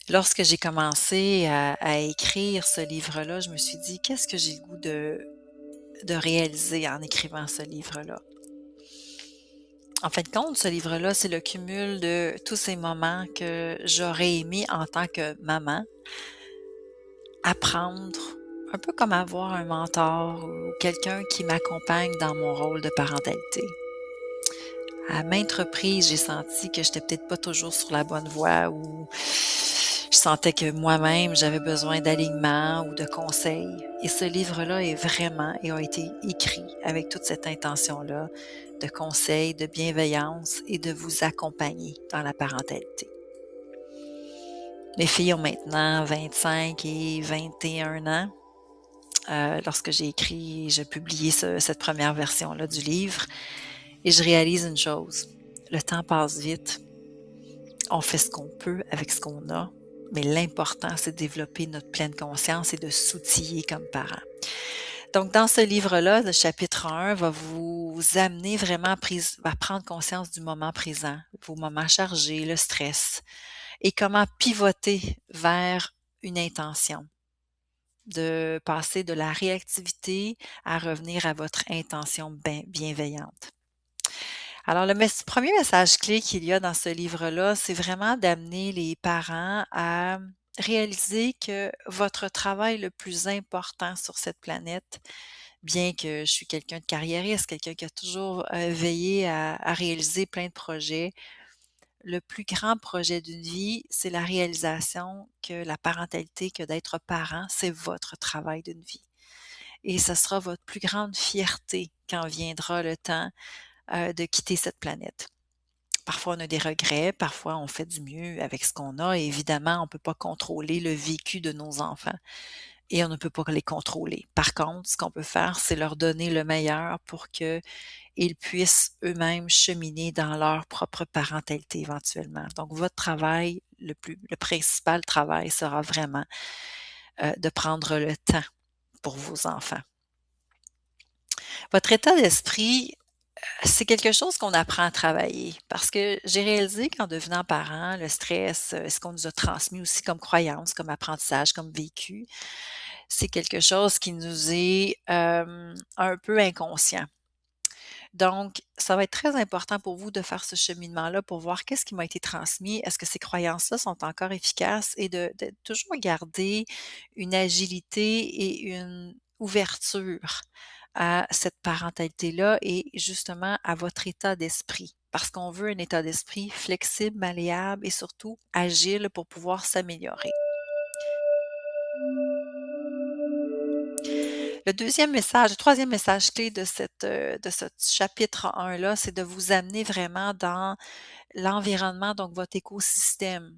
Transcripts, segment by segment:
Lorsque j'ai commencé à écrire ce livre-là, je me suis dit: «Qu'est-ce que j'ai le goût de réaliser en écrivant ce livre-là?» En fin de compte, ce livre-là, c'est le cumul de tous ces moments que j'aurais aimé en tant que maman apprendre, un peu comme avoir un mentor ou quelqu'un qui m'accompagne dans mon rôle de parentalité. À maintes reprises, j'ai senti que j'étais peut-être pas toujours sur la bonne voie ou je sentais que moi-même, j'avais besoin d'alignement ou de conseils. Et ce livre-là est vraiment et a été écrit avec toute cette intention-là de conseils, de bienveillance et de vous accompagner dans la parentalité. Mes filles ont maintenant 25 et 21 ans. Lorsque j'ai écrit et j'ai publié cette première version-là du livre, et je réalise une chose, le temps passe vite, on fait ce qu'on peut avec ce qu'on a, mais l'important, c'est de développer notre pleine conscience et de s'outiller comme parents. Donc, dans ce livre-là, le chapitre 1 va vous amener vraiment à prendre conscience du moment présent, vos moments chargés, le stress, et comment pivoter vers une intention, de passer de la réactivité à revenir à votre intention bienveillante. Alors, premier message clé qu'il y a dans ce livre-là, c'est vraiment d'amener les parents à réaliser que votre travail le plus important sur cette planète, bien que je suis quelqu'un de carriériste, quelqu'un qui a toujours veillé à réaliser plein de projets, le plus grand projet d'une vie, c'est la réalisation que la parentalité, que d'être parent, c'est votre travail d'une vie. Et ce sera votre plus grande fierté quand viendra le temps de quitter cette planète. Parfois, on a des regrets, parfois on fait du mieux avec ce qu'on a et évidemment, on ne peut pas contrôler le vécu de nos enfants et on ne peut pas les contrôler. Par contre, ce qu'on peut faire, c'est leur donner le meilleur pour qu'ils puissent eux-mêmes cheminer dans leur propre parentalité éventuellement. Donc, votre travail, le principal travail sera vraiment de prendre le temps pour vos enfants. Votre état d'esprit, c'est quelque chose qu'on apprend à travailler parce que j'ai réalisé qu'en devenant parent, le stress, ce qu'on nous a transmis aussi comme croyance, comme apprentissage, comme vécu, c'est quelque chose qui nous est, un peu inconscient. Donc, ça va être très important pour vous de faire ce cheminement-là pour voir qu'est-ce qui m'a été transmis. Est-ce que ces croyances-là sont encore efficaces et de toujours garder une agilité et une ouverture à cette parentalité-là et justement à votre état d'esprit. Parce qu'on veut un état d'esprit flexible, malléable et surtout agile pour pouvoir s'améliorer. Le troisième message clé de ce chapitre 1 là, c'est de vous amener vraiment dans l'environnement, donc votre écosystème.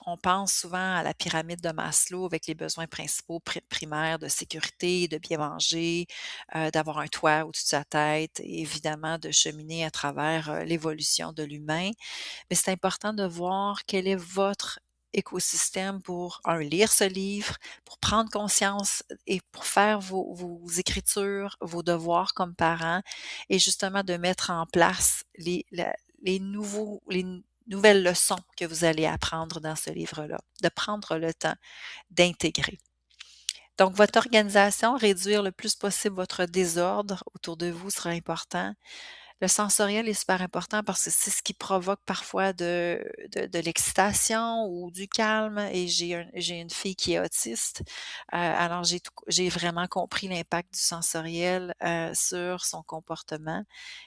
On pense souvent à la pyramide de Maslow avec les besoins principaux primaires de sécurité, de bien manger, d'avoir un toit au-dessus de sa tête et évidemment de cheminer à travers, l'évolution de l'humain. Mais c'est important de voir quel est votre écosystème pour lire ce livre, pour prendre conscience et pour faire vos écritures, vos devoirs comme parents et justement de mettre en place les nouvelles leçons que vous allez apprendre dans ce livre-là, de prendre le temps d'intégrer. Donc, votre organisation, réduire le plus possible votre désordre autour de vous sera important. Le sensoriel est super important parce que c'est ce qui provoque parfois de l'excitation ou du calme et j'ai une fille qui est autiste, alors j'ai vraiment compris l'impact du sensoriel, sur son comportement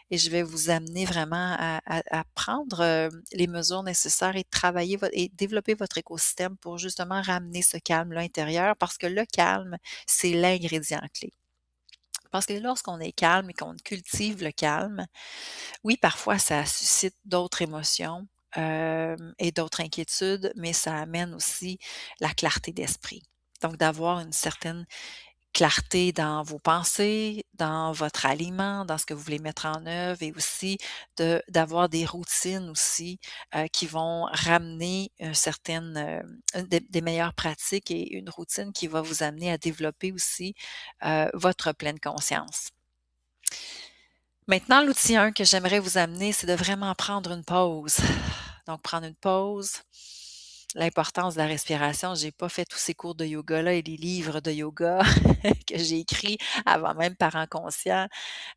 et je vais vous amener vraiment à prendre, les mesures nécessaires et travailler et développer votre écosystème pour justement ramener ce calme-là intérieur parce que le calme, c'est l'ingrédient clé. Parce que lorsqu'on est calme et qu'on cultive le calme, oui, parfois ça suscite d'autres émotions, et d'autres inquiétudes, mais ça amène aussi la clarté d'esprit. Donc d'avoir une certaine clarté dans vos pensées, dans votre aliment, dans ce que vous voulez mettre en œuvre et aussi d'avoir des routines aussi, qui vont ramener des meilleures pratiques et une routine qui va vous amener à développer aussi, votre pleine conscience. Maintenant, l'outil 1 que j'aimerais vous amener, c'est de vraiment prendre une pause. Donc prendre une pause, l'importance de la respiration. J'ai pas fait tous ces cours de yoga-là et les livres de yoga que j'ai écrits avant même Parents conscients,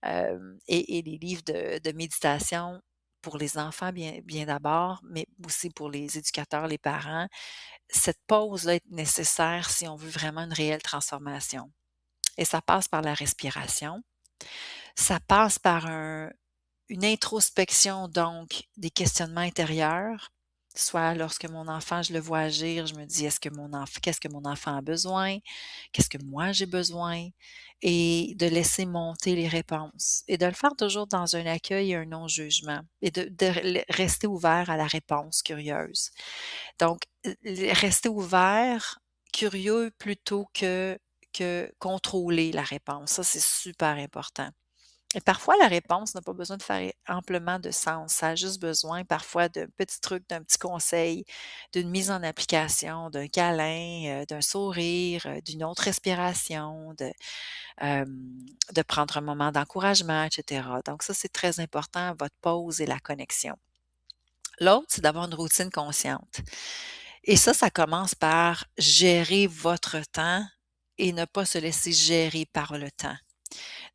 et les livres de méditation pour les enfants bien d'abord, mais aussi pour les éducateurs, les parents. Cette pause-là est nécessaire si on veut vraiment une réelle transformation et ça passe par la respiration. Ça passe par une introspection, donc des questionnements intérieurs, soit lorsque mon enfant, je le vois agir, je me dis: Qu'est-ce que mon enfant a besoin? Qu'est-ce que moi j'ai besoin?» Et de laisser monter les réponses et de le faire toujours dans un accueil et un non-jugement et de rester ouvert à la réponse curieuse. Donc, rester ouvert, curieux plutôt que contrôler la réponse. Ça, c'est super important. Et parfois, la réponse n'a pas besoin de faire amplement de sens. Ça a juste besoin parfois d'un petit truc, d'un petit conseil, d'une mise en application, d'un câlin, d'un sourire, d'une autre respiration, de prendre un moment d'encouragement, et cetera. Donc ça, c'est très important, votre pause et la connexion. L'autre, c'est d'avoir une routine consciente. Et ça commence par gérer votre temps et ne pas se laisser gérer par le temps.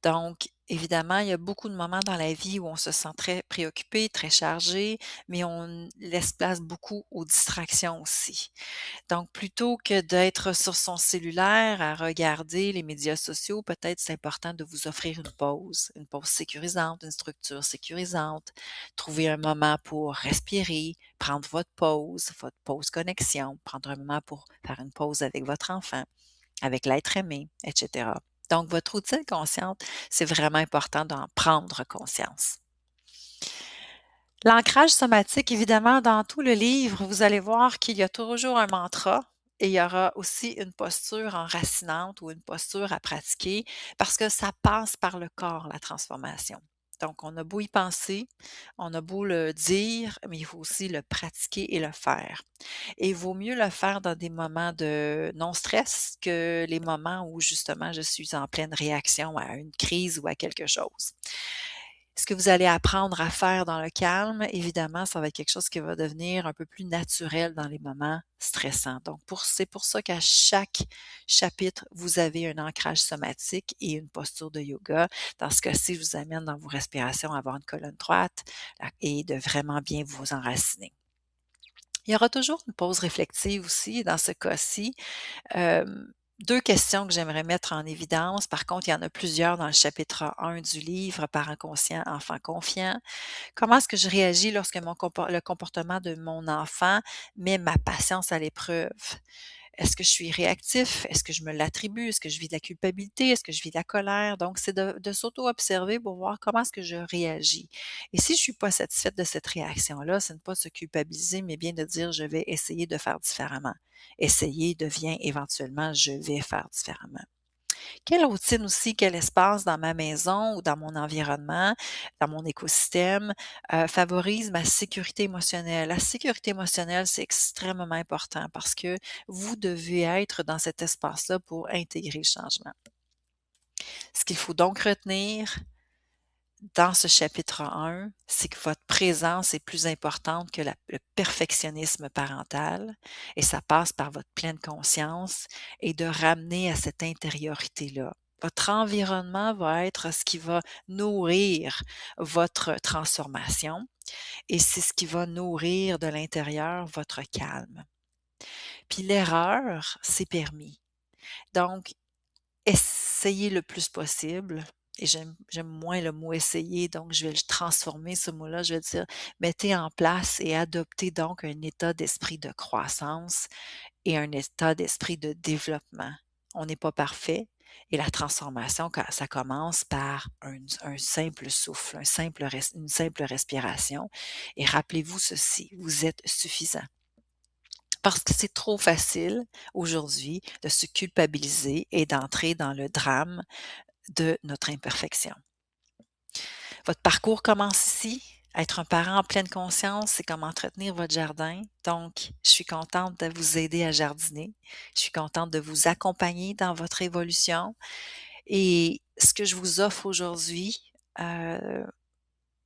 Donc, évidemment, il y a beaucoup de moments dans la vie où on se sent très préoccupé, très chargé, mais on laisse place beaucoup aux distractions aussi. Donc, plutôt que d'être sur son cellulaire à regarder les médias sociaux, peut-être c'est important de vous offrir une pause sécurisante, une structure sécurisante. Trouver un moment pour respirer, prendre votre pause connexion, prendre un moment pour faire une pause avec votre enfant, avec l'être aimé, etc. Donc, votre routine consciente, c'est vraiment important d'en prendre conscience. L'ancrage somatique, évidemment, dans tout le livre, vous allez voir qu'il y a toujours un mantra et il y aura aussi une posture enracinante ou une posture à pratiquer parce que ça passe par le corps, la transformation. Donc, on a beau y penser, on a beau le dire, mais il faut aussi le pratiquer et le faire. Et il vaut mieux le faire dans des moments de non-stress que les moments où justement je suis en pleine réaction à une crise ou à quelque chose. Ce que vous allez apprendre à faire dans le calme, évidemment, ça va être quelque chose qui va devenir un peu plus naturel dans les moments stressants. Donc, c'est pour ça qu'à chaque chapitre, vous avez un ancrage somatique et une posture de yoga. Dans ce cas-ci, je vous amène dans vos respirations à avoir une colonne droite et de vraiment bien vous enraciner. Il y aura toujours une pause réflexive aussi dans ce cas-ci. Hem, 2 questions que j'aimerais mettre en évidence. Par contre, il y en a plusieurs dans le chapitre 1 du livre «Parents conscients, enfants confiants». Comment est-ce que je réagis lorsque le comportement de mon enfant met ma patience à l'épreuve? Est-ce que je suis réactif? Est-ce que je me l'attribue? Est-ce que je vis de la culpabilité? Est-ce que je vis de la colère? Donc, c'est de s'auto-observer pour voir comment est-ce que je réagis. Et si je suis pas satisfaite de cette réaction-là, c'est de ne pas se culpabiliser, mais bien de dire: «Je vais essayer de faire différemment». Essayer devient éventuellement: «Je vais faire différemment». Quelle routine aussi, quel espace dans ma maison ou dans mon environnement, dans mon écosystème, favorise ma sécurité émotionnelle? La sécurité émotionnelle, c'est extrêmement important parce que vous devez être dans cet espace-là pour intégrer le changement. Ce qu'il faut donc retenir dans ce chapitre 1, c'est que votre présence est plus importante que le perfectionnisme parental et ça passe par votre pleine conscience et de ramener à cette intériorité-là. Votre environnement va être ce qui va nourrir votre transformation et c'est ce qui va nourrir de l'intérieur votre calme. Puis l'erreur, c'est permis. Donc, essayez le plus possible et j'aime moins le mot «essayer», donc je vais le transformer ce mot-là, je vais dire: «Mettez en place et adoptez donc un état d'esprit de croissance et un état d'esprit de développement». On n'est pas parfait et la transformation ça commence par un simple souffle, une simple respiration et rappelez-vous ceci: vous êtes suffisant. Parce que c'est trop facile aujourd'hui de se culpabiliser et d'entrer dans le drame de notre imperfection. Votre parcours commence ici. Être un parent en pleine conscience, c'est comme entretenir votre jardin. Donc, je suis contente de vous aider à jardiner. Je suis contente de vous accompagner dans votre évolution. Et ce que je vous offre aujourd'hui,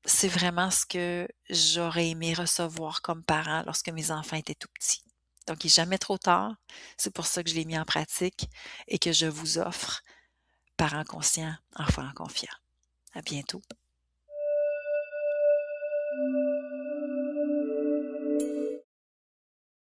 c'est vraiment ce que j'aurais aimé recevoir comme parent lorsque mes enfants étaient tout petits. Donc il est jamais trop tard. C'est pour ça que je l'ai mis en pratique et que je vous offre Parents conscients, enfants confiants. À bientôt.